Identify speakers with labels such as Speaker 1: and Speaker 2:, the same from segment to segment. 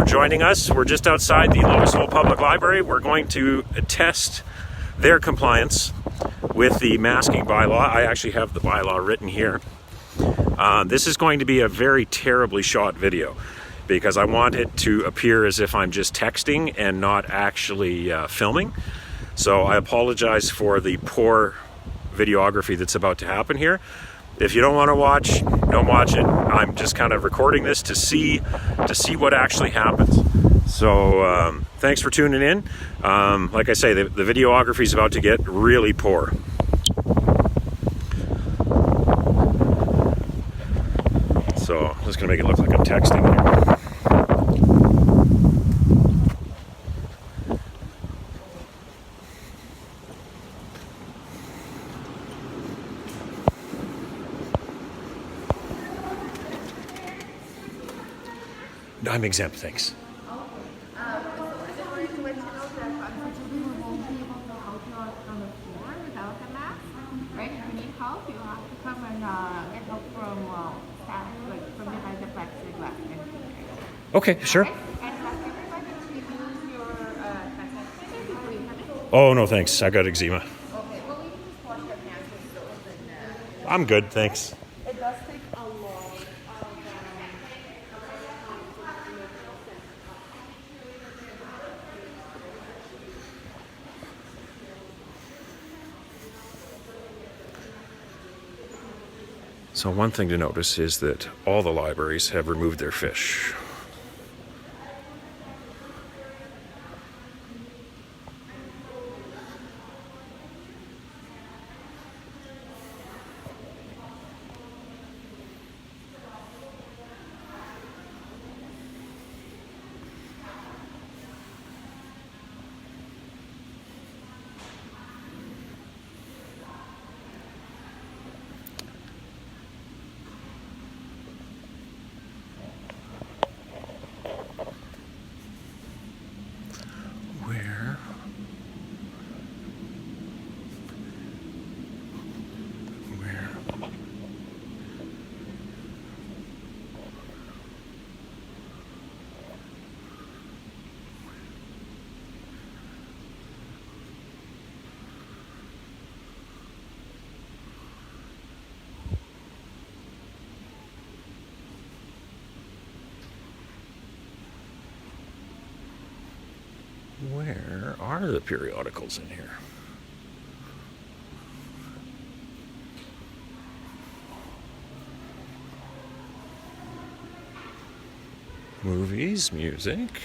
Speaker 1: joining us. We're just outside the Lois Hole Public Library. We're going to test their compliance with the masking bylaw. I actually have the bylaw written here. This is going to be a very terribly shot video because I want it to appear as if I'm just texting and not actually filming. So I apologize for the poor videography that's about to happen here. If you don't want to watch, don't watch it. I'm just kind of recording this to see what actually happens. So thanks for tuning in. Like I say, the videography is about to get really poor. So I'm just going to make it look like I'm texting here. I'm exempt, thanks. Okay, sure. Oh, no, thanks. I got eczema. I'm good, thanks.
Speaker 2: It does take a long
Speaker 1: So one thing to notice is that all the libraries have removed their fish. Where are the periodicals in here? Movies, music.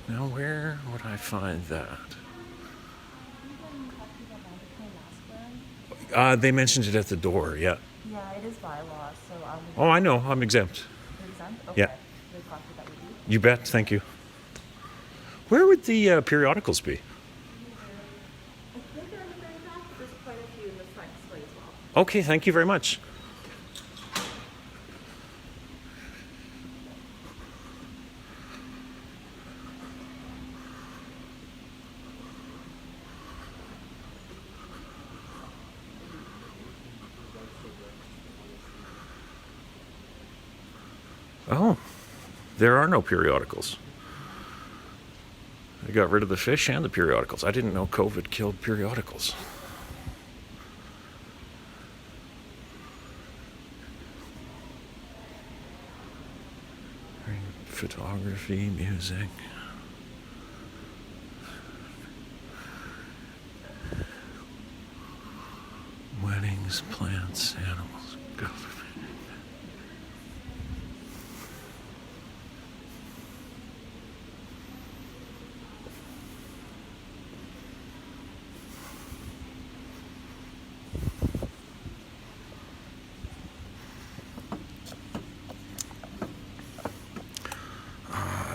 Speaker 1: Now where would I find that? They mentioned it at the door, yeah.
Speaker 2: Yeah, it is bylaw, so
Speaker 1: Oh, I know, I'm exempt.
Speaker 2: You're exempt? Okay.
Speaker 1: Yeah.
Speaker 2: There's a copy that would be.
Speaker 1: You bet, thank you. Where would the periodicals be?
Speaker 2: I think they're in the very back, but there's quite a few in the front display as well.
Speaker 1: Okay, thank you very much. Oh, there are no periodicals. I got rid of the fish and the periodicals. I didn't know COVID killed periodicals. Photography, music. Weddings, plants, animals, government.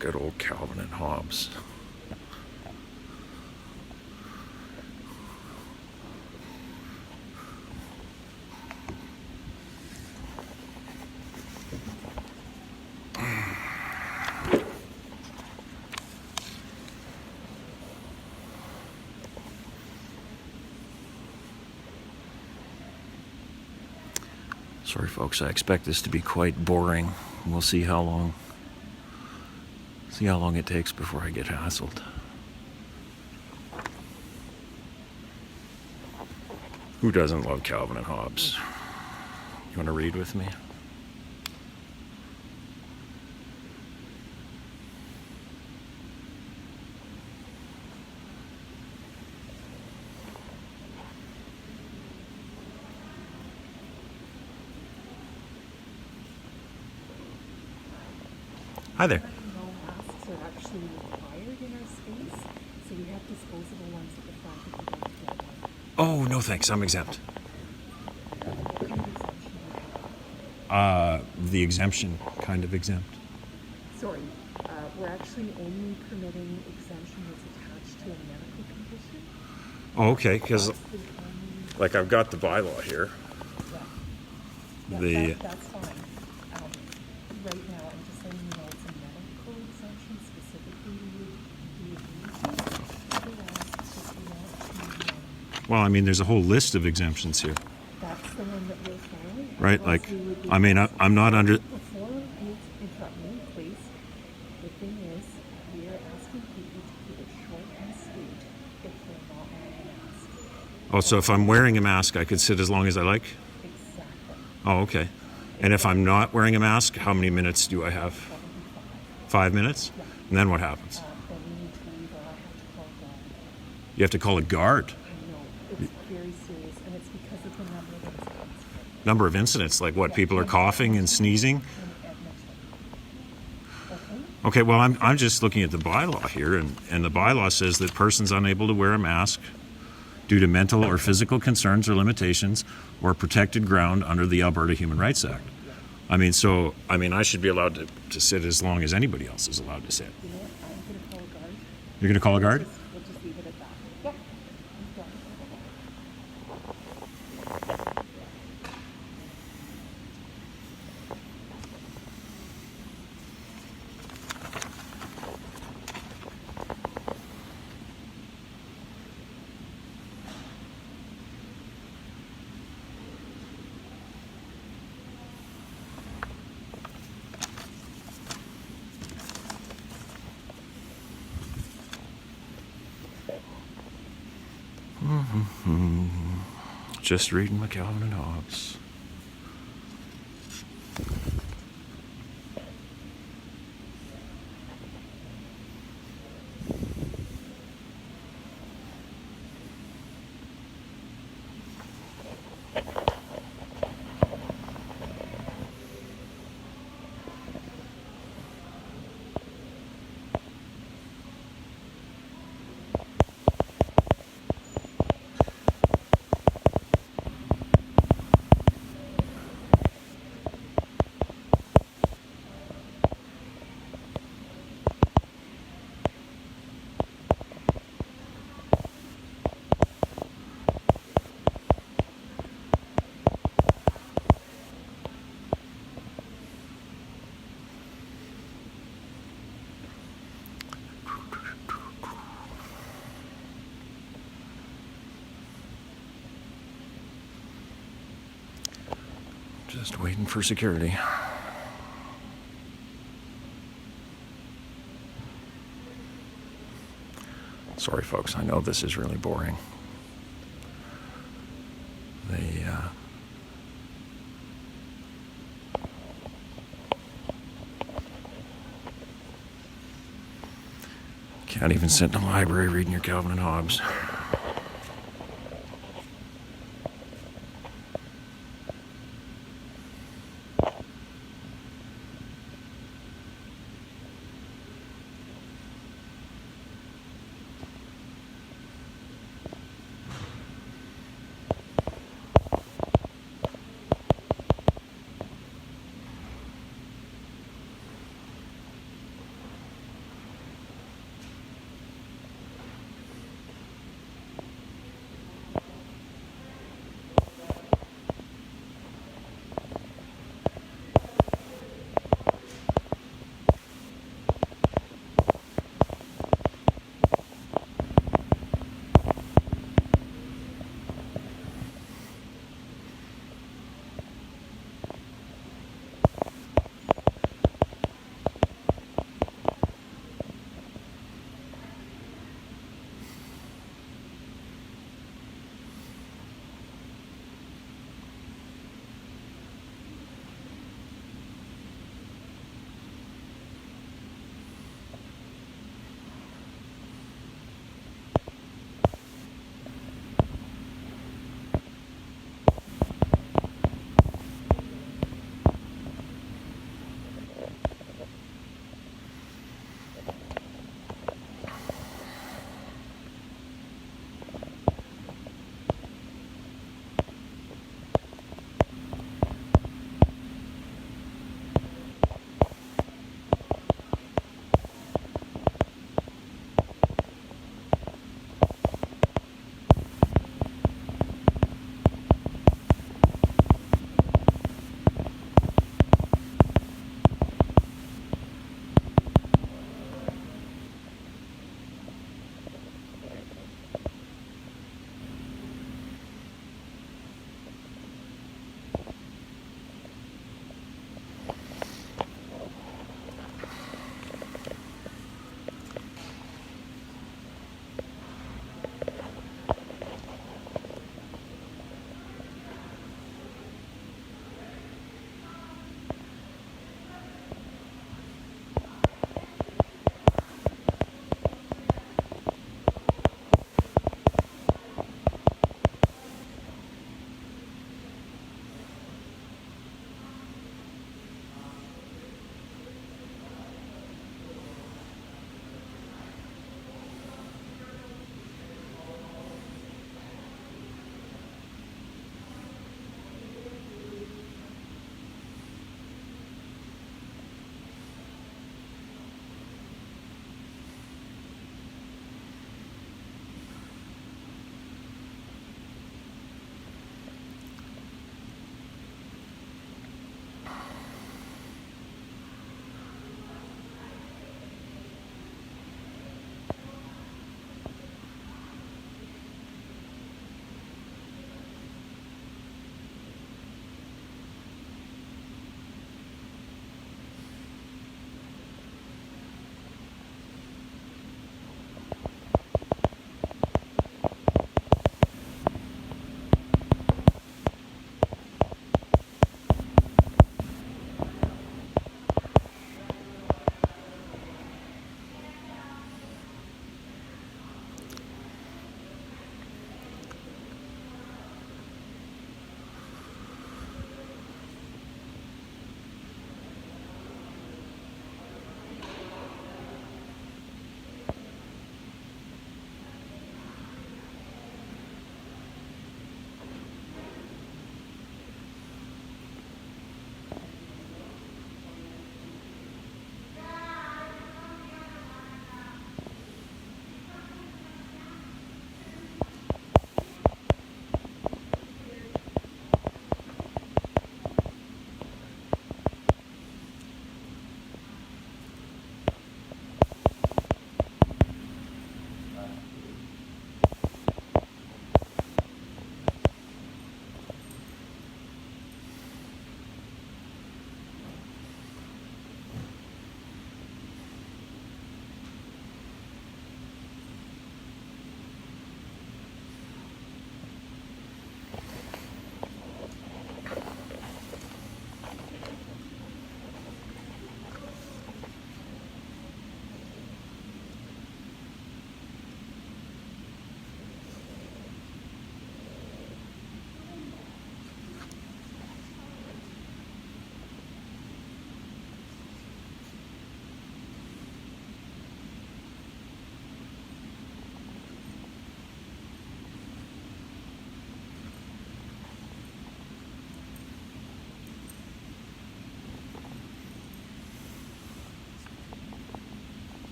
Speaker 1: Good old Calvin and Hobbes. Sorry folks, I expect this to be quite boring. We'll see how long. See how long it takes before I get hassled. Who doesn't love Calvin and Hobbes? You want to read with me? Hi there.
Speaker 3: No masks are actually required in our space, so we have disposable ones at the front if you don't get one.
Speaker 1: Oh, no thanks, I'm exempt.
Speaker 3: What kind of exemption do you have?
Speaker 1: The exemption kind of exempt.
Speaker 3: Sorry, we're actually only permitting exemption that's attached to a medical condition.
Speaker 1: Oh, okay, because
Speaker 3: That's the only,
Speaker 1: like I've got the bylaw here.
Speaker 3: yeah, that's fine. Right now, I'm just letting you know it's a medical exemption specifically we would need to. Otherwise, if you want to,
Speaker 1: Well, I mean, there's a whole list of exemptions here,
Speaker 3: that's the one that we're following.
Speaker 1: right?
Speaker 3: Otherwise,
Speaker 1: Like,
Speaker 3: we would be-
Speaker 1: I mean, I'm not under.
Speaker 3: Before you interrupt me, please, the thing is, we are asking people to keep it short and sweet if they're not wearing a mask.
Speaker 1: Oh, so if I'm wearing a mask, I could sit as long as I like?
Speaker 3: Exactly.
Speaker 1: Oh, okay. And if I'm not wearing a mask, how many minutes do I have? 5 minutes? And then what happens?
Speaker 3: Then we need to leave or I have to call God.
Speaker 1: You have to call a guard.
Speaker 3: I know, it's very serious, and it's because of the number of incidents
Speaker 1: Number of incidents, like what, people are coughing and sneezing?
Speaker 3: in Edmonton. Okay?
Speaker 1: Okay, well, I'm just looking at the bylaw here, and the bylaw says that persons unable to wear a mask due to mental or physical concerns or limitations or protected ground under the Alberta Human Rights Act. I mean, I should be allowed to sit as long as anybody else is allowed to sit.
Speaker 3: You know what, I'm gonna call a guard.
Speaker 1: You're going to call a guard?
Speaker 3: We'll just leave it at that. Yeah. I'm done.
Speaker 1: Just reading my Calvin and Hobbes. Just waiting for security. Sorry, folks, I know this is really boring. Can't even sit in a library reading your Calvin and Hobbes.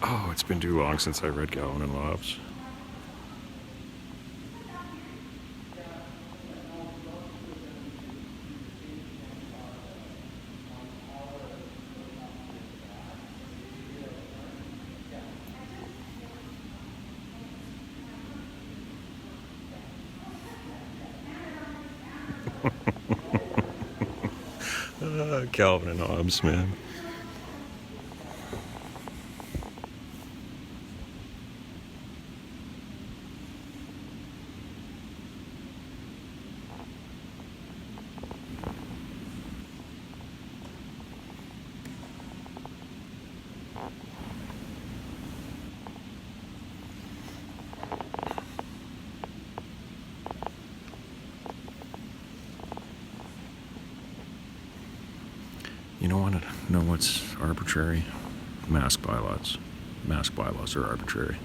Speaker 1: Oh, it's been too long since I read Calvin and Hobbes. Calvin and Hobbes, man. You don't want to know what's arbitrary? Mask bylaws. Mask bylaws are arbitrary.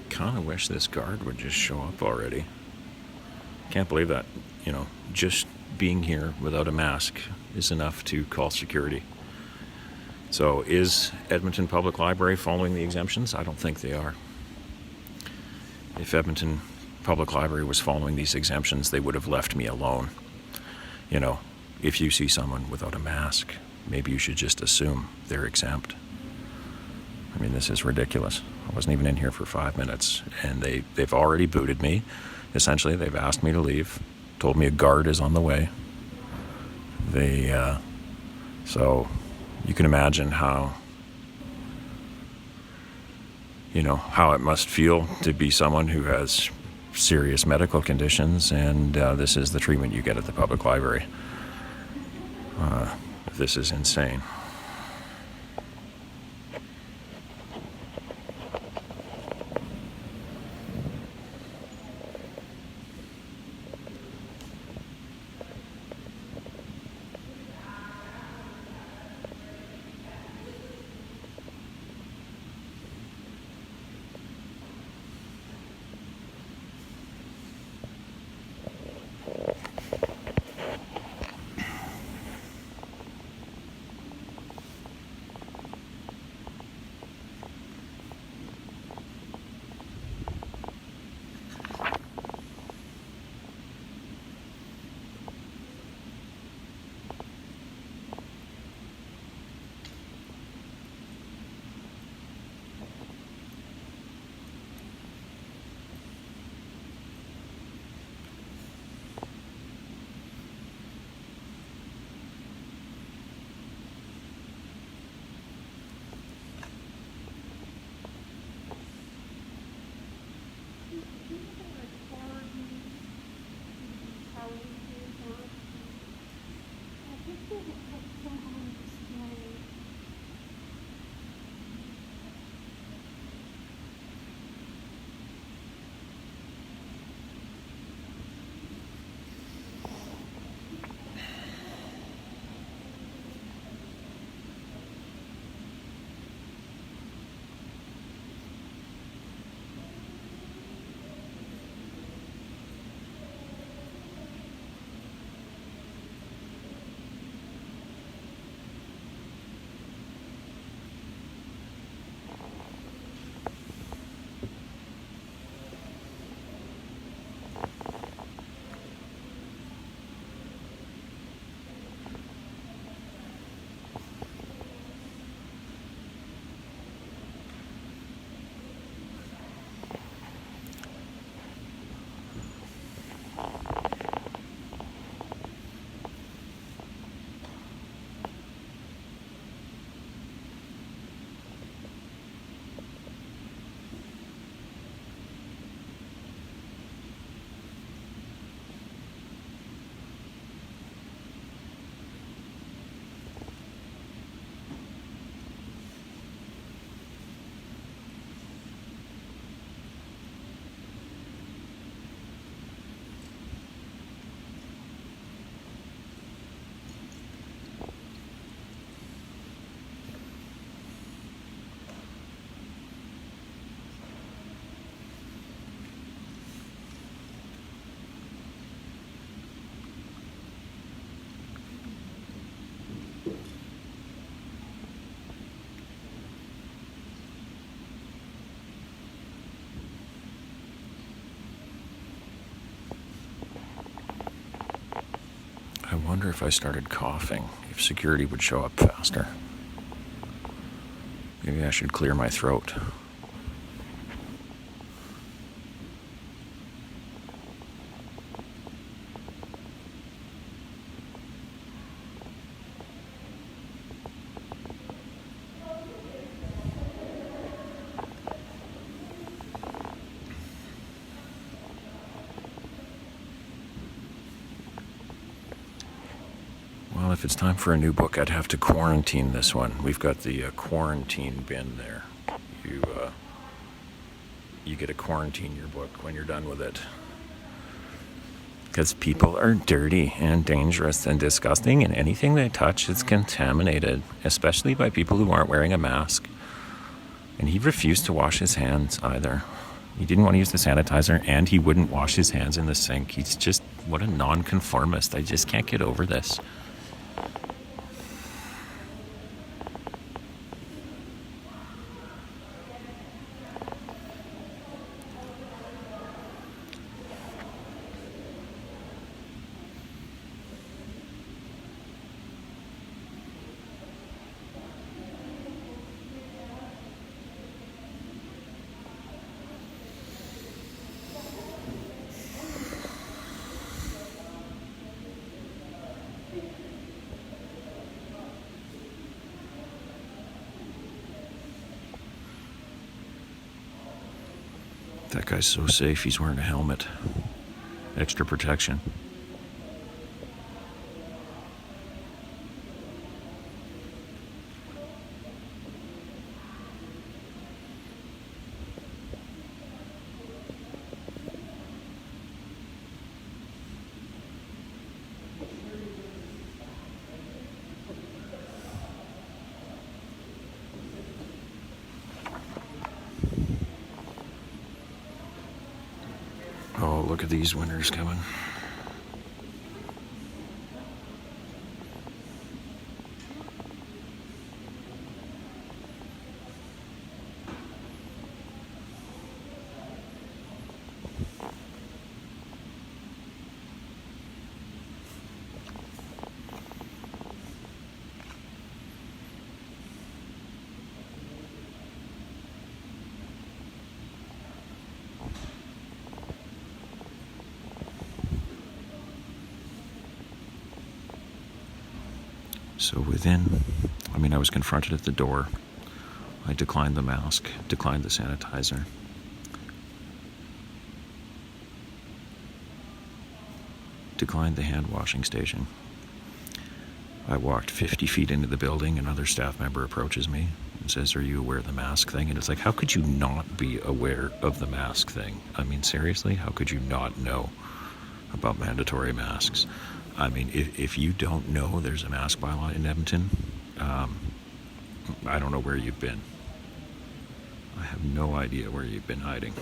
Speaker 1: Kind of wish this guard would just show up already. Can't believe that, just being here without a mask is enough to call security. So is Edmonton Public Library following the exemptions? I don't think they are. If Edmonton Public Library was following these exemptions, they would have left me alone. If you see someone without a mask, maybe you should just assume they're exempt. I mean, this is ridiculous. I wasn't even in here for 5 minutes, and they've already booted me. essentially, they've asked me to leave, told me a guard is on the way. So you can imagine how it must feel to be someone who has serious medical conditions, and this is the treatment you get at the public library. This is insane. I wonder if I started coughing, if security would show up faster. Maybe I should clear my throat. Well, if it's time for a new book, I'd have to quarantine this one. We've got the quarantine bin there. You get to quarantine your book when you're done with it. Because people are dirty and dangerous and disgusting, and anything they touch is contaminated, especially by people who aren't wearing a mask. And he refused to wash his hands either. He didn't want to use the sanitizer, and he wouldn't wash his hands in the sink. He's just, what a nonconformist. I just can't get over this. That guy's so safe, he's wearing a helmet. Extra protection. Oh, look at these winners coming. So I was confronted at the door. I declined the mask, declined the sanitizer. Declined the hand washing station. I walked 50 feet into the building, another staff member approaches me and says, "Are you aware of the mask thing?" And it's like, how could you not be aware of the mask thing? I mean, seriously, how could you not know about mandatory masks? I mean, if you don't know there's a mask bylaw in Edmonton, I don't know where you've been. I have no idea where you've been hiding.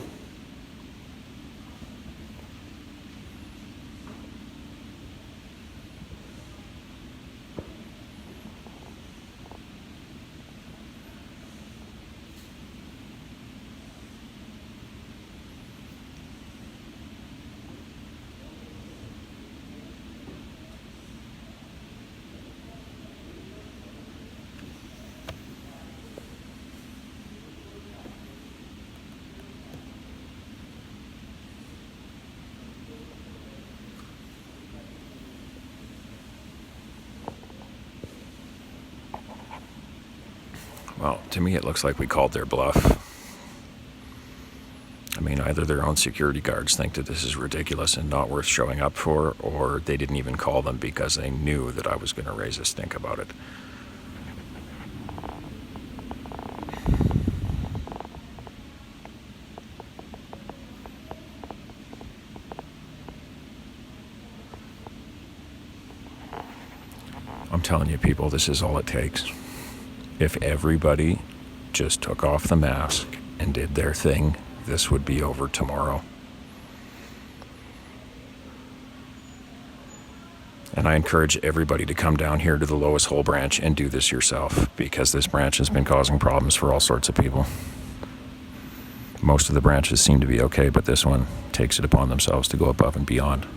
Speaker 1: Well, to me, it looks like we called their bluff. I mean, either their own security guards think that this is ridiculous and not worth showing up for, or they didn't even call them because they knew that I was going to raise a stink about it. I'm telling you, people, this is all it takes. If everybody just took off the mask and did their thing, this would be over tomorrow. And I encourage everybody to come down here to the Lois Hole branch and do this yourself, because this branch has been causing problems for all sorts of people. Most of the branches seem to be okay, but this one takes it upon themselves to go above and beyond.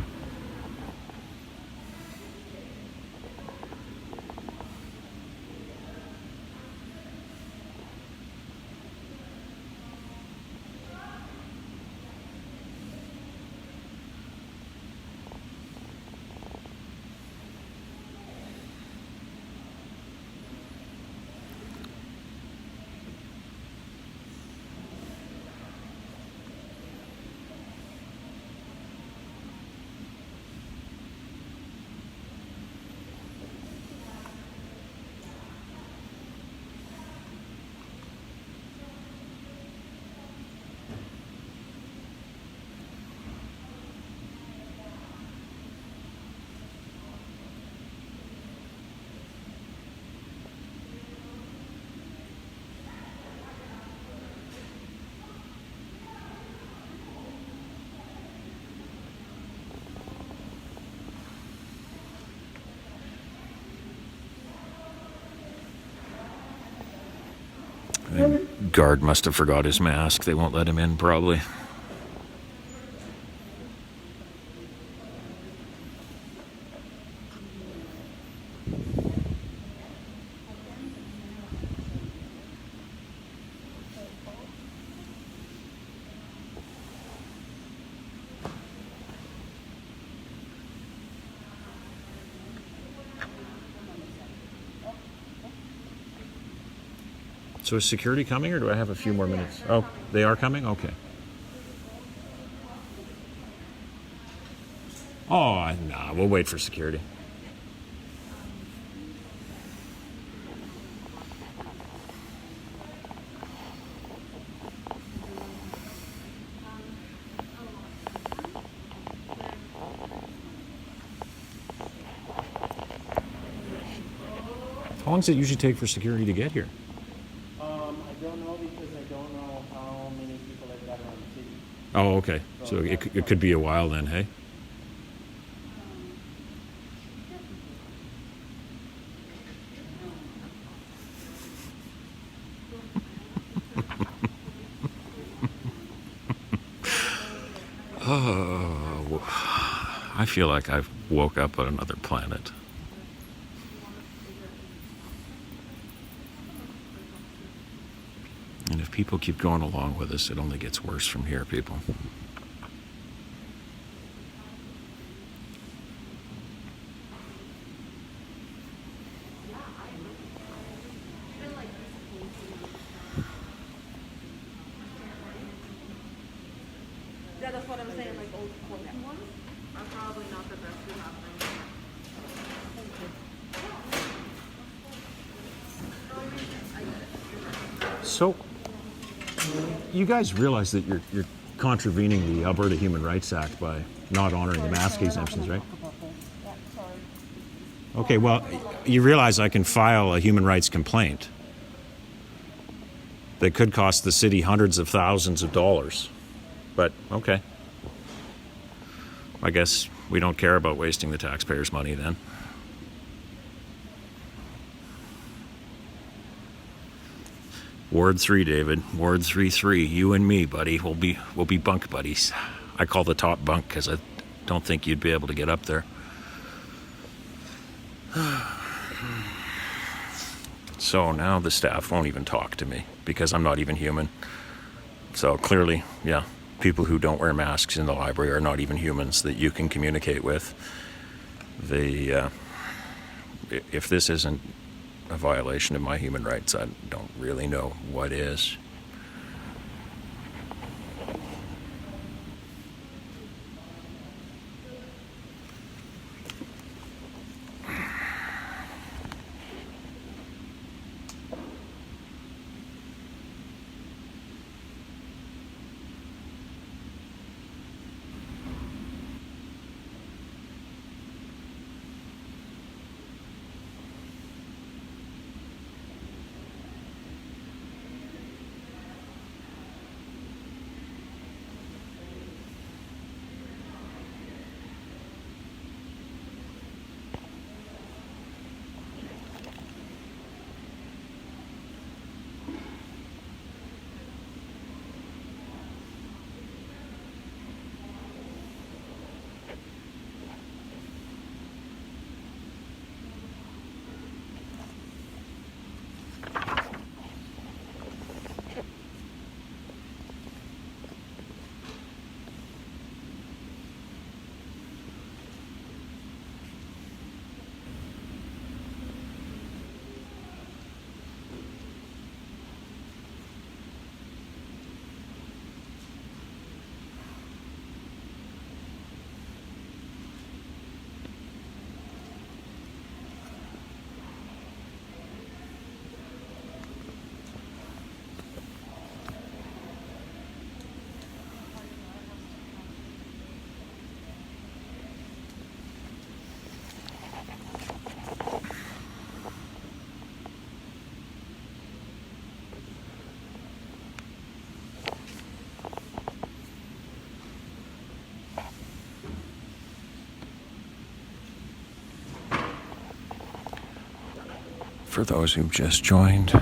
Speaker 1: The guard must have forgot his mask. They won't let him in, probably. So is security coming, or do I have a few more minutes? Oh, they are coming? Okay. Oh, nah, we'll wait for security. How long does it usually take for security to get here?
Speaker 4: I don't know because I don't know how many people I've got around the city.
Speaker 1: Oh, okay. So it could be a while then, hey? Oh, I feel like I've woke up on another planet. And if people keep going along with us, it only gets worse from here, people.
Speaker 2: Yeah, that's what I'm saying, like old format ones are probably not the best we have right now.
Speaker 1: So, you guys realize that you're contravening the Alberta Human Rights Act by not honoring the mask exemptions, right? Okay, well, you realize I can file a human rights complaint that could cost the city hundreds of thousands of dollars. But, okay. I guess we don't care about wasting the taxpayers' money then. Ward 3, David. Ward 3-3. You and me, buddy. We'll be bunk buddies. I call the top bunk because I don't think you'd be able to get up there. So now the staff won't even talk to me because I'm not even human. So clearly, yeah, people who don't wear masks in the library are not even humans that you can communicate with. If this isn't a violation of my human rights, I don't really know what is. For those who've just joined,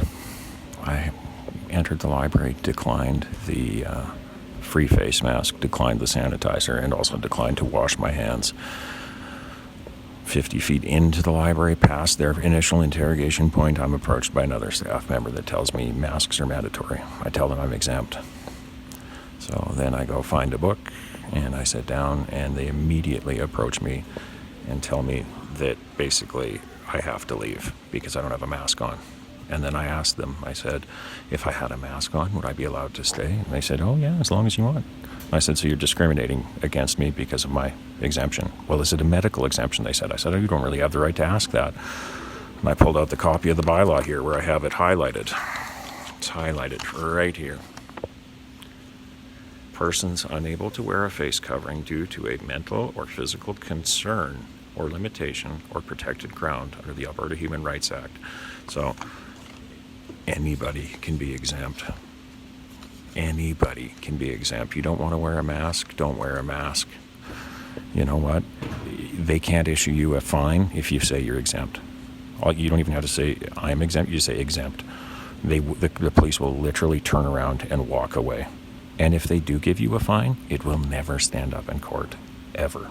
Speaker 1: I entered the library, declined the free face mask, declined the sanitizer, and also declined to wash my hands. 50 feet into the library, past their initial interrogation point, I'm approached by another staff member that tells me masks are mandatory. I tell them I'm exempt. So then I go find a book, and I sit down, and they immediately approach me and tell me that basically I have to leave because I don't have a mask on. And then I asked them, I said, if I had a mask on, would I be allowed to stay? And they said, oh yeah, as long as you want. I said, so you're discriminating against me because of my exemption. Well, is it a medical exemption, they said. I said, oh, you don't really have the right to ask that. And I pulled out the copy of the bylaw here where I have it highlighted. It's highlighted right here. Persons unable to wear a face covering due to a mental or physical concern or limitation or protected ground under the Alberta Human Rights Act. So anybody can be exempt. Anybody can be exempt. You don't want to wear a mask, don't wear a mask. You know what? They can't issue you a fine if you say you're exempt. You don't even have to say, I'm exempt, you say exempt. The police will literally turn around and walk away. And if they do give you a fine, it will never stand up in court. Ever.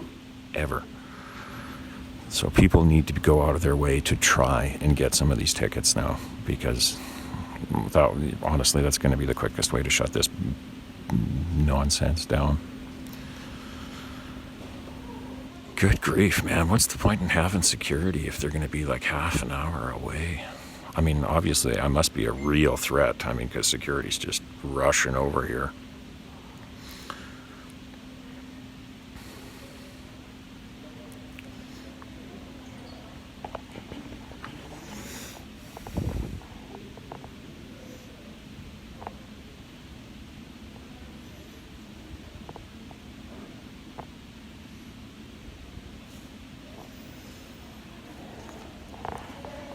Speaker 1: Ever. So people need to go out of their way to try and get some of these tickets now, because honestly, that's going to be the quickest way to shut this nonsense down. Good grief, man. What's the point in having security if they're going to be like half an hour away? I mean, obviously, I must be a real threat. I mean, because security's just rushing over here.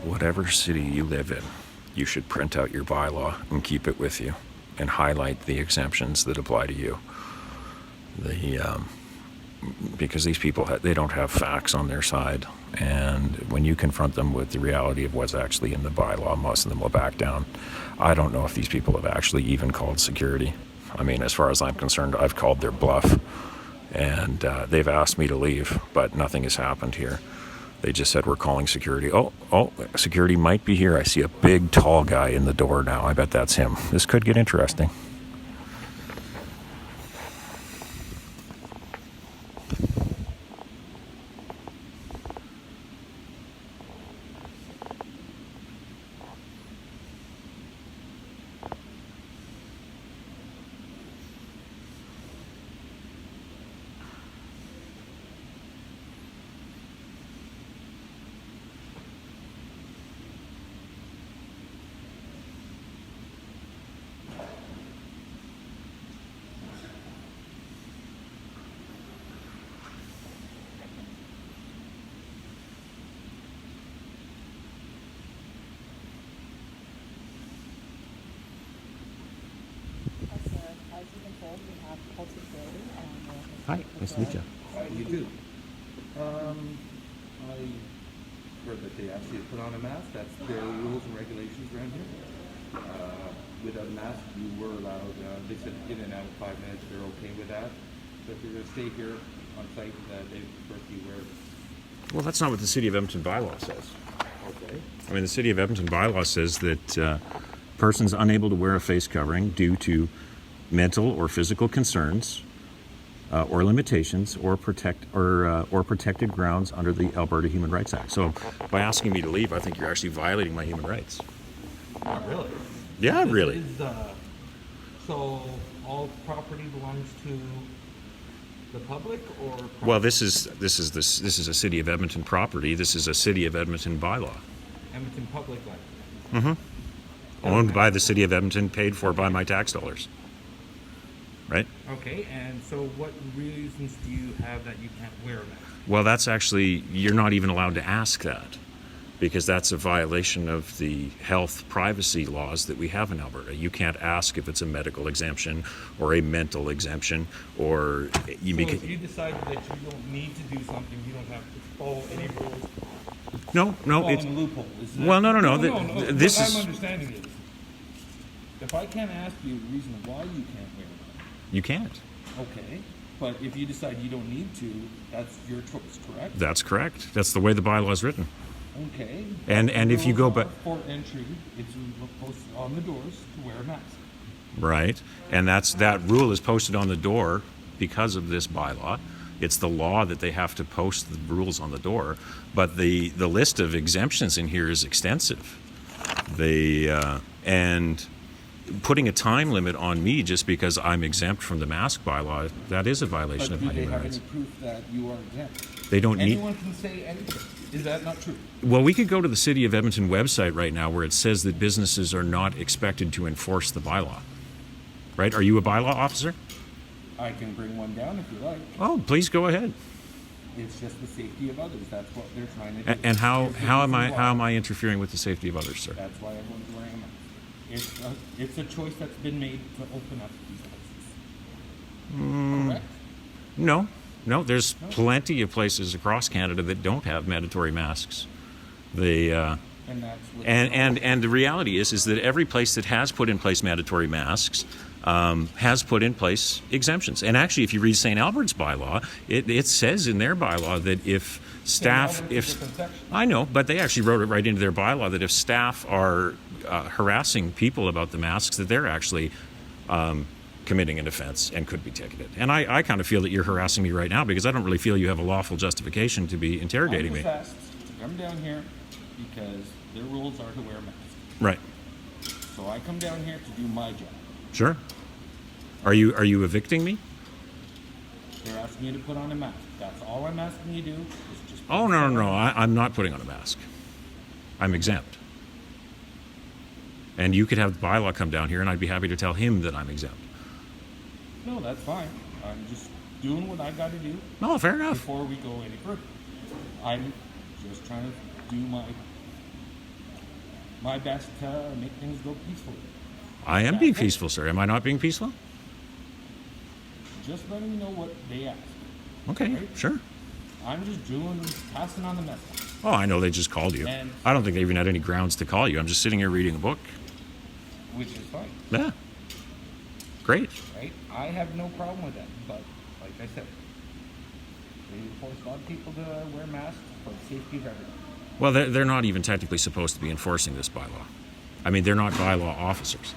Speaker 1: Whatever city you live in, you should print out your bylaw and keep it with you and highlight the exemptions that apply to you. Because these people, they don't have facts on their side. And when you confront them with the reality of what's actually in the bylaw, most of them will back down. I don't know if these people have actually even called security. I mean, as far as I'm concerned, I've called their bluff. And they've asked me to leave, but nothing has happened here. They just said, we're calling security. Oh, security might be here. I see a big, tall guy in the door now. I bet that's him. This could get interesting.
Speaker 3: As you can tell, we have posted security and
Speaker 1: Hi, nice to meet you.
Speaker 5: You do. I heard that they asked you to put on a mask. That's their rules and regulations around here. Without a mask, you were allowed, they said in and out of 5 minutes, they're okay with that. So if you're going to stay here on site, they prefer you wear.
Speaker 1: Well, that's not what the City of Edmonton bylaw says.
Speaker 5: Okay.
Speaker 1: I mean, the City of Edmonton bylaw says that persons unable to wear a face covering due to mental or physical concerns or limitations or protected grounds under the Alberta Human Rights Act. So by asking me to leave, I think you're actually violating my human rights.
Speaker 5: Not really.
Speaker 1: Yeah, really.
Speaker 5: So all property belongs to the public, or?
Speaker 1: Well, this is a City of Edmonton property. This is a City of Edmonton bylaw.
Speaker 5: Edmonton Public Library.
Speaker 1: Mm-hmm. Owned by the City of Edmonton, paid for by my tax dollars. Right?
Speaker 5: Okay, and so what reasons do you have that you can't wear a mask?
Speaker 1: Well, that's actually, you're not even allowed to ask that, because that's a violation of the health privacy laws that we have in Alberta. You can't ask if it's a medical exemption or a mental exemption, or you
Speaker 5: So
Speaker 1: make
Speaker 5: if you decide that you don't need to do something, you don't have to follow any rules.
Speaker 1: No,
Speaker 5: Following a loophole. Is that,
Speaker 1: Well, no.
Speaker 5: This
Speaker 1: This
Speaker 5: what
Speaker 1: is,
Speaker 5: I'm understanding is, if I can't ask you the reason why you can't wear a mask,
Speaker 1: you can't.
Speaker 5: okay, but if you decide you don't need to, that's your choice, correct?
Speaker 1: That's correct. That's the way the bylaw is written.
Speaker 5: Okay.
Speaker 1: And if you go back,
Speaker 5: For entry, it's posted on the doors to wear a mask.
Speaker 1: right, and that rule is posted on the door because of this bylaw. It's the law that they have to post the rules on the door, but the list of exemptions in here is extensive. And putting a time limit on me just because I'm exempt from the mask bylaw, that is a violation
Speaker 5: But
Speaker 1: of
Speaker 5: do
Speaker 1: my
Speaker 5: they
Speaker 1: human
Speaker 5: have
Speaker 1: rights.
Speaker 5: any proof that you are exempt?
Speaker 1: They don't need.
Speaker 5: Anyone can say anything. Is that not true?
Speaker 1: Well, we could go to the City of Edmonton website right now where it says that businesses are not expected to enforce the bylaw. Right? Are you a bylaw officer?
Speaker 5: I can bring one down if you like.
Speaker 1: Oh, please go ahead.
Speaker 5: It's just the safety of others. That's what they're trying to do.
Speaker 1: And how
Speaker 5: Here's the
Speaker 1: am
Speaker 5: reason
Speaker 1: I
Speaker 5: why.
Speaker 1: interfering with the safety of others, sir?
Speaker 5: That's why everyone's wearing a mask. It's a choice that's been made to open up these places. Correct?
Speaker 1: No. There's plenty of places across Canada that don't have mandatory masks. They
Speaker 5: And that's what
Speaker 1: and the reality is that every place that has put in place mandatory masks has put in place exemptions. And actually, if you read St. Albert's bylaw, it says in their bylaw that if staff,
Speaker 5: Albert's a different section.
Speaker 1: I know, but they actually wrote it right into their bylaw that if staff are harassing people about the masks, that they're actually committing an offense and could be ticketed. And I kind of feel that you're harassing me right now because I don't really feel you have a lawful justification to be interrogating
Speaker 5: I'm
Speaker 1: me.
Speaker 5: just asked to come down here because their rules are to wear masks.
Speaker 1: Right.
Speaker 5: So I come down here to do my job.
Speaker 1: Sure. Are you evicting me?
Speaker 5: They're asking you to put on a mask. That's all I'm asking you to do. Is just
Speaker 1: Oh, no. I'm not putting on a mask. I'm exempt. And you could have the bylaw come down here and I'd be happy to tell him that I'm exempt.
Speaker 5: No, that's fine. I'm just doing what I got to do
Speaker 1: No, fair enough.
Speaker 5: before we go any further. I'm just trying to do my best to make things go peacefully.
Speaker 1: I am being peaceful, sir. Am I not being peaceful?
Speaker 5: Just letting you know what they ask.
Speaker 1: Okay,
Speaker 5: Right.
Speaker 1: sure.
Speaker 5: I'm just passing on the message.
Speaker 1: Oh, I know they just called you.
Speaker 5: And-
Speaker 1: I don't think they even had any grounds to call you. I'm just sitting here reading a book.
Speaker 5: Which is fine,
Speaker 1: Yeah. Great.
Speaker 5: right? I have no problem with that, but like I said, they force a lot of people to wear masks for the safety of everyone.
Speaker 1: Well, they're not even technically supposed to be enforcing this bylaw. I mean, they're not bylaw officers,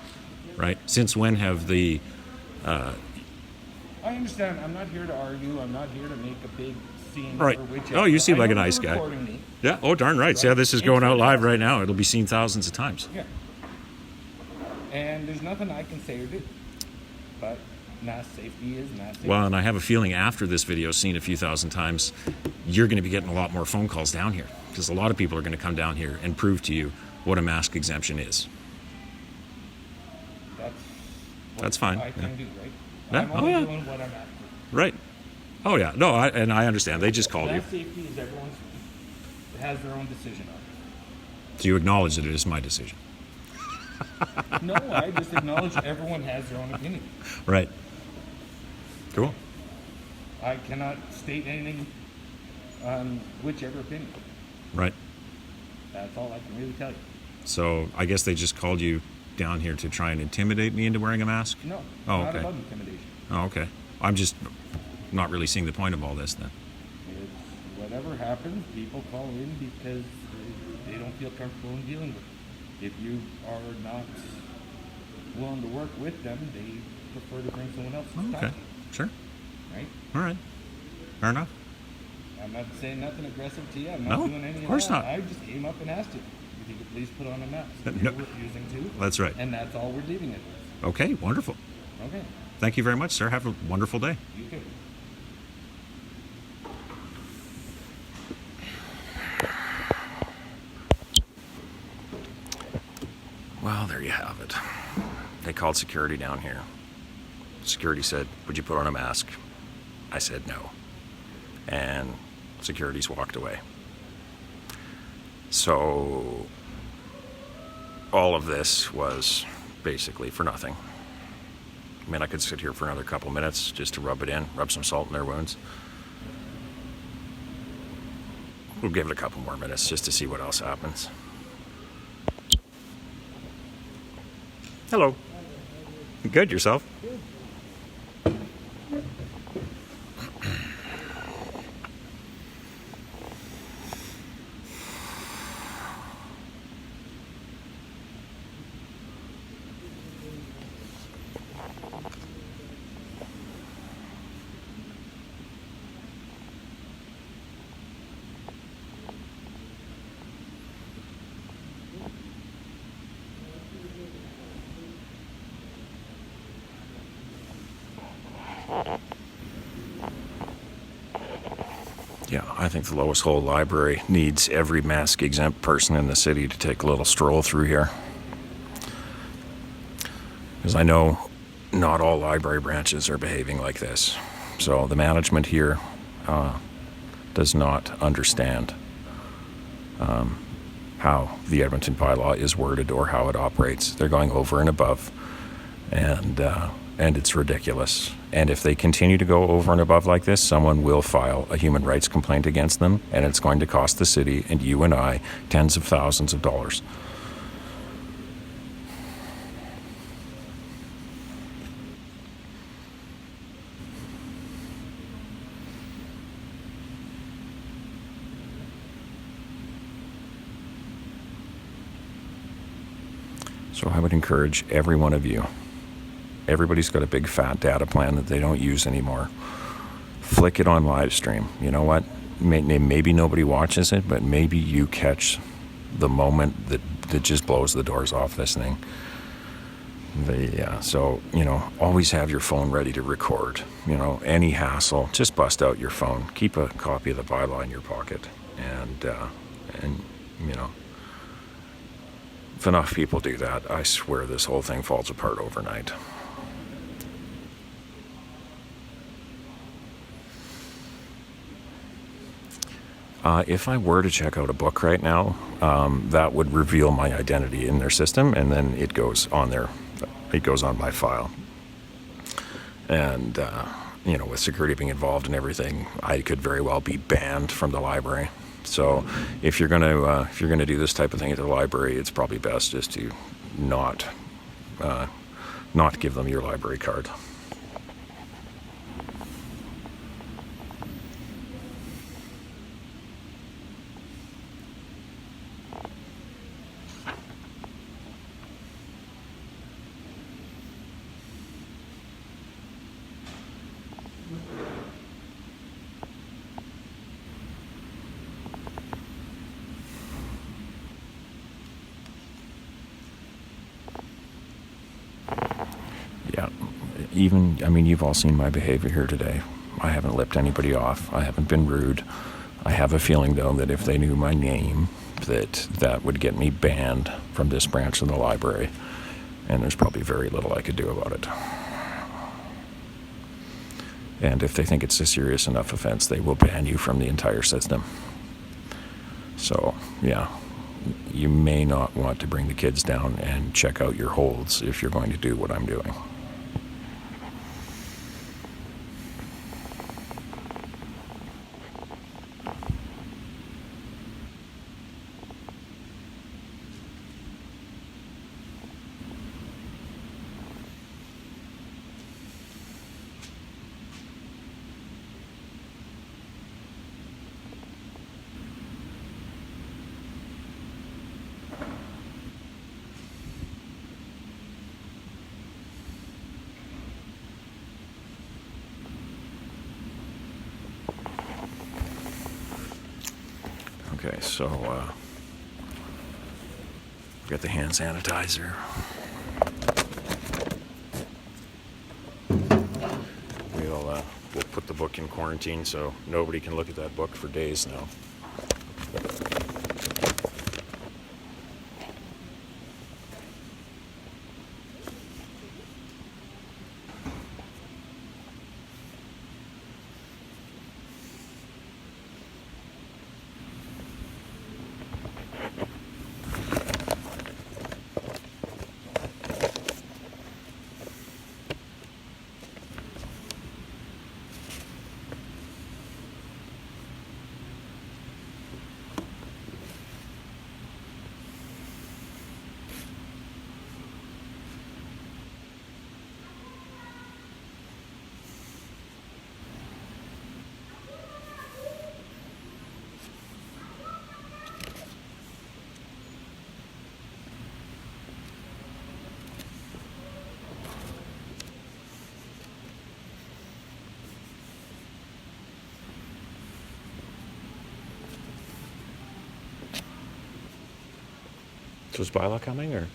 Speaker 1: right? Since when have the...
Speaker 5: I understand. I'm not here to argue. I'm not here to make a big scene.
Speaker 1: Right.
Speaker 5: Or whichever.
Speaker 1: Oh, you seem
Speaker 5: I
Speaker 1: like
Speaker 5: know
Speaker 1: a nice
Speaker 5: they're
Speaker 1: guy.
Speaker 5: recording me.
Speaker 1: Yeah, oh, darn right. Yeah, this is going out live right now. It'll be seen thousands of times.
Speaker 5: Yeah. And there's nothing I can say or do. But mask safety is mask safety.
Speaker 1: Well, and I have a feeling after this video seen a few thousand times, you're going to be getting a lot more phone calls down here because a lot of people are going to come down here and prove to you what a mask exemption is.
Speaker 5: That's
Speaker 1: fine,
Speaker 5: I can
Speaker 1: yeah.
Speaker 5: do, right?
Speaker 1: Yeah,
Speaker 5: I'm
Speaker 1: oh,
Speaker 5: only
Speaker 1: yeah.
Speaker 5: doing what I'm asked to.
Speaker 1: Right. Oh, yeah. No, and I understand. They just called you.
Speaker 5: Mask safety is everyone's, has their own decision on
Speaker 1: So you acknowledge that it is my decision.
Speaker 5: it. No, I just acknowledge everyone has their own opinion.
Speaker 1: Right. Cool.
Speaker 5: I cannot state anything on whichever opinion.
Speaker 1: Right.
Speaker 5: That's all I can really tell you.
Speaker 1: So I guess they just called you down here to try and intimidate me into wearing a mask?
Speaker 5: No,
Speaker 1: Oh,
Speaker 5: not
Speaker 1: okay.
Speaker 5: about intimidation.
Speaker 1: Oh, okay. I'm just not really seeing the point of all this then.
Speaker 5: It's whatever happens, people call in because they don't feel comfortable in dealing with it. If you are not willing to work with them, they prefer to bring someone else to talk
Speaker 1: Okay.
Speaker 5: to you,
Speaker 1: Sure.
Speaker 5: right?
Speaker 1: All right. Fair enough.
Speaker 5: I'm not saying nothing aggressive to you. I'm
Speaker 1: No,
Speaker 5: not doing any
Speaker 1: of course
Speaker 5: that.
Speaker 1: not.
Speaker 5: I just came up and asked you if you could please put on a mask.
Speaker 1: No.
Speaker 5: You're refusing to.
Speaker 1: That's right.
Speaker 5: And that's all we're leaving it with.
Speaker 1: Okay. Wonderful.
Speaker 5: Okay.
Speaker 1: Thank you very much, sir. Have a wonderful day.
Speaker 5: You too.
Speaker 1: Well, there you have it. They called security down here. Security said, "Would you put on a mask?" I said no. And security's walked away. So all of this was basically for nothing. I mean, I could sit here for another couple minutes just to rub it in, rub some salt in their wounds. We'll give it a couple more minutes just to see what else happens. Hello. Good, yourself? Yeah, I think the Lois Hole Library needs every mask exempt person in the city to take a little stroll through here. Because I know not all library branches are behaving like this. So the management here does not understand how the Edmonton bylaw is worded or how it operates. They're going over and above, and it's ridiculous. And if they continue to go over and above like this, someone will file a human rights complaint against them, and it's going to cost the city and you and I tens of thousands of dollars. So I would encourage every one of you. Everybody's got a big fat data plan that they don't use anymore. Flick it on live stream. You know what? Maybe nobody watches it, but maybe you catch the moment that just blows the doors off this thing. So, always have your phone ready to record. Any hassle, just bust out your phone. Keep a copy of the bylaw in your pocket. And if enough people do that, I swear this whole thing falls apart overnight. If I were to check out a book right now, that would reveal my identity in their system, and then it goes on there. It goes on my file. And, with security being involved and everything, I could very well be banned from the library. So if you're gonna do this type of thing at the library, it's probably best just to not give them your library card. Yeah, you've all seen my behavior here today. I haven't lipped anybody off. I haven't been rude. I have a feeling, though, that if they knew my name, that would get me banned from this branch of the library. And there's probably very little I could do about it. And if they think it's a serious enough offense, they will ban you from the entire system. So, yeah, you may not want to bring the kids down and check out your holds if you're going to do what I'm doing. Okay, so got the hand sanitizer. We'll put the book in quarantine so nobody can look at that book for days now. So is bylaw coming, or?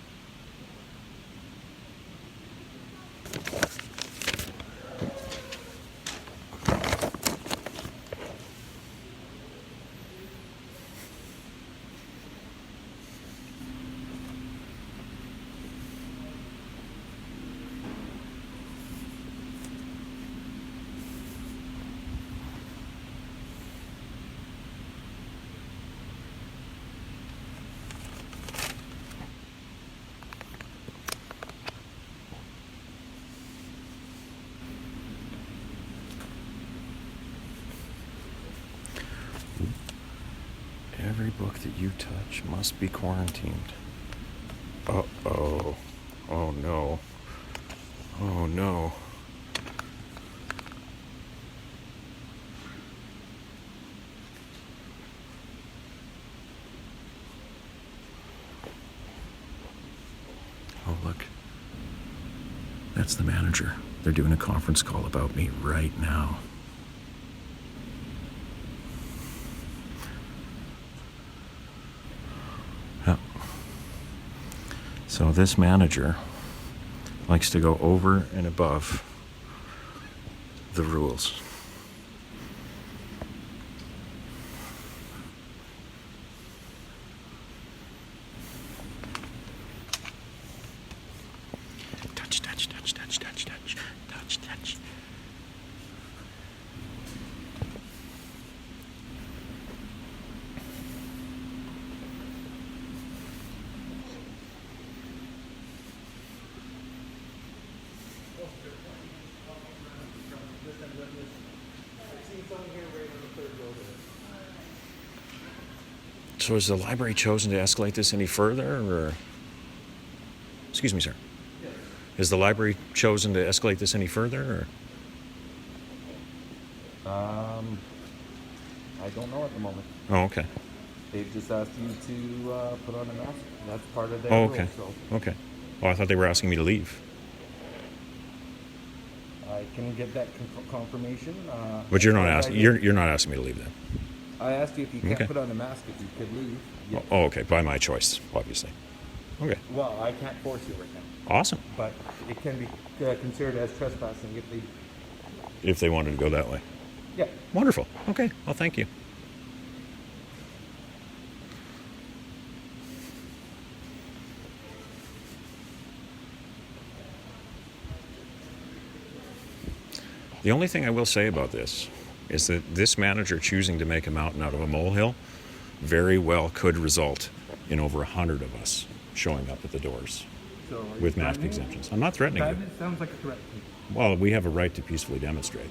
Speaker 1: Every book that you touch must be quarantined. Uh-oh. Oh no. Oh no. Oh look. That's the manager. They're doing a conference call about me right now. So this manager likes to go over and above the rules. Touch, touch, touch, touch, touch, touch, touch, touch. So has the library chosen to escalate this any further, or? Excuse me, sir.
Speaker 5: Yes.
Speaker 1: Has the library chosen to escalate this any further, or?
Speaker 5: I don't know at the moment.
Speaker 1: Oh, okay.
Speaker 5: They've just asked you to put on a mask. That's part of their
Speaker 1: Oh,
Speaker 5: rules,
Speaker 1: okay.
Speaker 5: so
Speaker 1: Okay. Oh, I thought they were asking me to leave.
Speaker 5: I can get that confirmation.
Speaker 1: But you're not
Speaker 5: I
Speaker 1: asking.
Speaker 5: did-
Speaker 1: You're not asking me to leave then.
Speaker 5: I asked you if you can't
Speaker 1: Okay.
Speaker 5: put on a mask, if you could leave. Yeah.
Speaker 1: Oh, okay. By my choice, obviously. Okay.
Speaker 5: Well, I can't force you right now,
Speaker 1: Awesome.
Speaker 5: but it can be considered as trespassing if they.
Speaker 1: If they wanted to go that way.
Speaker 5: Yeah.
Speaker 1: Wonderful. Okay. Well, thank you. The only thing I will say about this is that this manager choosing to make a mountain out of a molehill very well could result in over 100 of us showing up at the doors
Speaker 5: So are you
Speaker 1: with mask
Speaker 5: threatening?
Speaker 1: exemptions. I'm not threatening
Speaker 5: That
Speaker 1: you.
Speaker 5: sounds like a threat to me.
Speaker 1: Well, we have a right to peacefully demonstrate.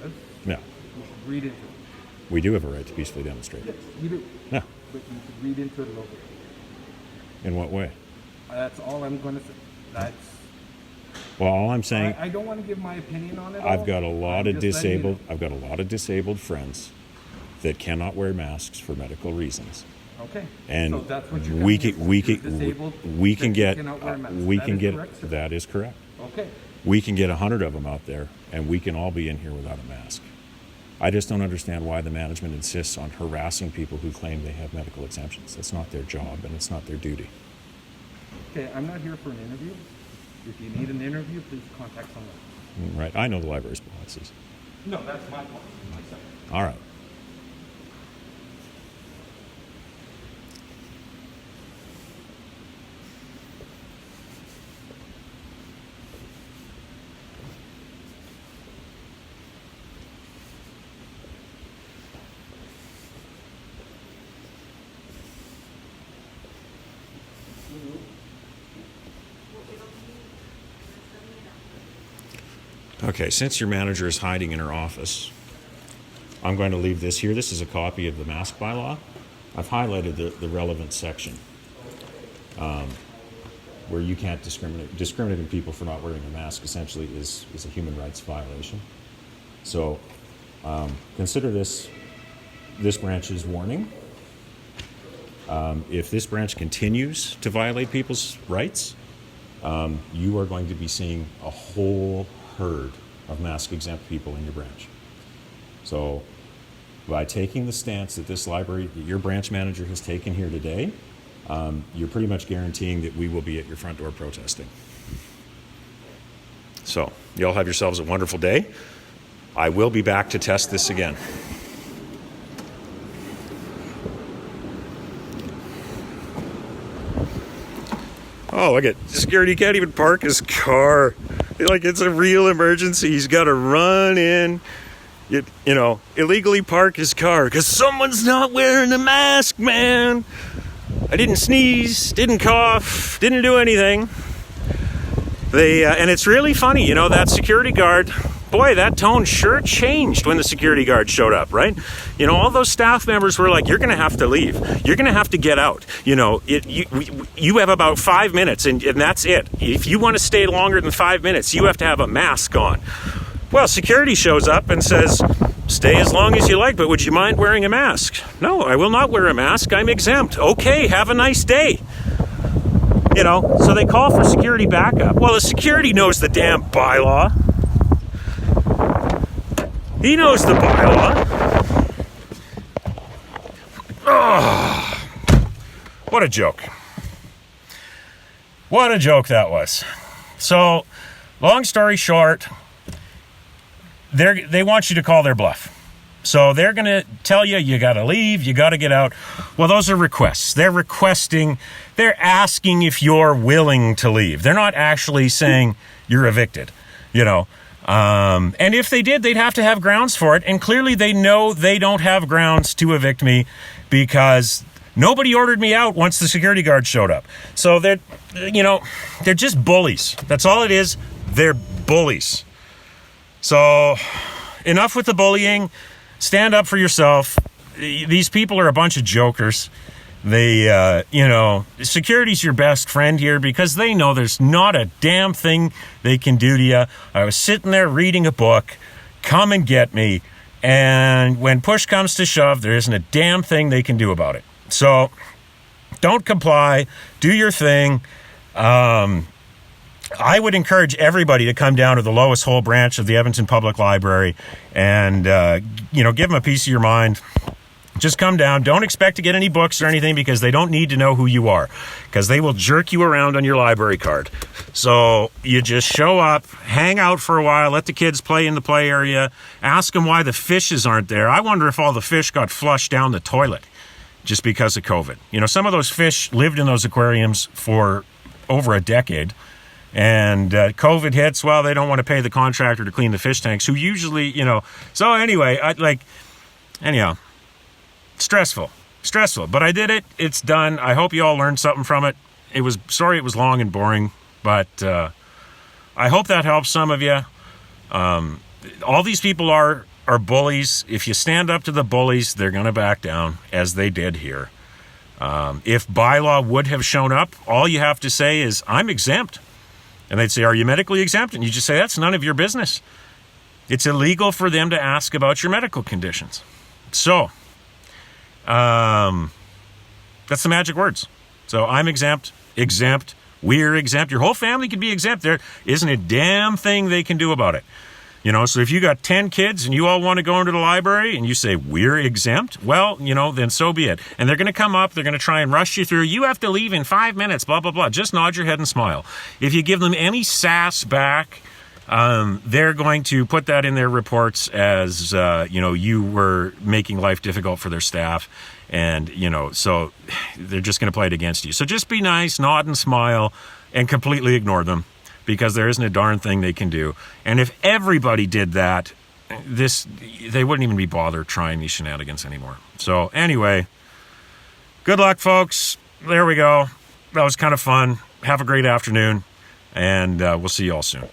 Speaker 5: Yes.
Speaker 1: Yeah,
Speaker 5: You should read into it.
Speaker 1: we do have a right to peacefully demonstrate.
Speaker 5: Yes, you do.
Speaker 1: Yeah.
Speaker 5: But you should read into it a little bit.
Speaker 1: In what way?
Speaker 5: That's all I'm going to say. That's.
Speaker 1: Well, all I'm saying,
Speaker 5: I don't want to give my opinion on it.
Speaker 1: I've
Speaker 5: all.
Speaker 1: got a lot
Speaker 5: I'm
Speaker 1: of
Speaker 5: just letting you
Speaker 1: disabled. I've got a lot of disabled friends that cannot wear masks for medical reasons.
Speaker 5: know. Okay.
Speaker 1: And
Speaker 5: so that's what you're
Speaker 1: we
Speaker 5: telling
Speaker 1: can
Speaker 5: me.
Speaker 1: we
Speaker 5: You're
Speaker 1: can
Speaker 5: disabled,
Speaker 1: we can
Speaker 5: that you
Speaker 1: get
Speaker 5: cannot wear masks.
Speaker 1: we
Speaker 5: That
Speaker 1: can
Speaker 5: is
Speaker 1: get
Speaker 5: correct, sir?
Speaker 1: that is correct.
Speaker 5: Okay.
Speaker 1: We can get 100 of them out there, and we can all be in here without a mask. I just don't understand why the management insists on harassing people who claim they have medical exemptions. That's not their job, and it's not their duty.
Speaker 5: Okay. I'm not here for an interview. If you need an interview, please contact someone.
Speaker 1: Right? I know the library's policies.
Speaker 5: No, that's my point. Myself.
Speaker 1: All right. Okay, since your manager is hiding in her office, I'm going to leave this here. This is a copy of the mask bylaw. I've highlighted the relevant section where you can't discriminate. Discriminating people for not wearing a mask essentially is a human rights violation. So consider this branch's warning. If this branch continues to violate people's rights, you are going to be seeing a whole herd of mask exempt people in your branch. So by taking the stance that this library, that your branch manager has taken here today, you're pretty much guaranteeing that we will be at your front door protesting. So y'all have yourselves a wonderful day. I will be back to test this again. Oh, look at security can't even park his car. Like it's a real emergency. He's got to run in, you know, illegally park his car because someone's not wearing a mask, man. I didn't sneeze, didn't cough, didn't do anything. And it's really funny, you know, that security guard boy, that tone sure changed when the security guard showed up, right? You know, all those staff members were like, you're going to have to leave. You're going to have to get out. You know, you have about 5 minutes, and that's it. If you want to stay longer than 5 minutes, you have to have a mask on. Well, security shows up and says, stay as long as you like, but would you mind wearing a mask? No, I will not wear a mask. I'm exempt. Okay, have a nice day. You know, so they call for security backup. Well, the security knows the damn bylaw. He knows the bylaw. Oh, what a joke. What a joke that was. So, long story short, they want you to call their bluff. So they're going to tell you, you got to leave, you got to get out. Well, those are requests. They're asking if you're willing to leave. They're not actually saying you're evicted, you know. And if they did, they'd have to have grounds for it. And clearly they know they don't have grounds to evict me because nobody ordered me out once the security guard showed up. So they're just bullies. That's all it is. They're bullies. So enough with the bullying. Stand up for yourself. These people are a bunch of jokers. They, security's your best friend here because they know there's not a damn thing they can do to you. I was sitting there reading a book. Come and get me. And when push comes to shove, there isn't a damn thing they can do about it. So don't comply. Do your thing. I would encourage everybody to come down to the Lois Hole branch of the Edmonton Public Library and, give them a piece of your mind. Just come down. Don't expect to get any books or anything because they don't need to know who you are because they will jerk you around on your library card. So you just show up, hang out for a while, let the kids play in the play area, ask them why the fishes aren't there. I wonder if all the fish got flushed down the toilet just because of COVID. You know, some of those fish lived in those aquariums for over a decade. And COVID hits, well, they don't want to pay the contractor to clean the fish tanks, who usually, So anyway, stressful. But I did it. It's done. I hope you all learned something from it. It was long and boring, but I hope that helps some of you. All these people are bullies. If you stand up to the bullies, they're going to back down, as they did here. If bylaw would have shown up, all you have to say is, I'm exempt. And they'd say, are you medically exempt? And you just say, that's none of your business. It's illegal for them to ask about your medical conditions. So, that's the magic words. So I'm exempt, we're exempt. Your whole family could be exempt. There isn't a damn thing they can do about it. So if you got 10 kids and you all want to go into the library and you say, we're exempt, well, then so be it. And they're going to come up, they're going to try and rush you through. You have to leave in 5 minutes, blah, blah, blah. Just nod your head and smile. If you give them any sass back, they're going to put that in their reports as, you were making life difficult for their staff. And, so they're just going to play it against you. So just be nice, nod and smile, and completely ignore them. Because there isn't a darn thing they can do. And if everybody did that, they wouldn't even be bothered trying these shenanigans anymore. So anyway, good luck, folks. There we go. That was kind of fun. Have a great afternoon, and we'll see you all soon.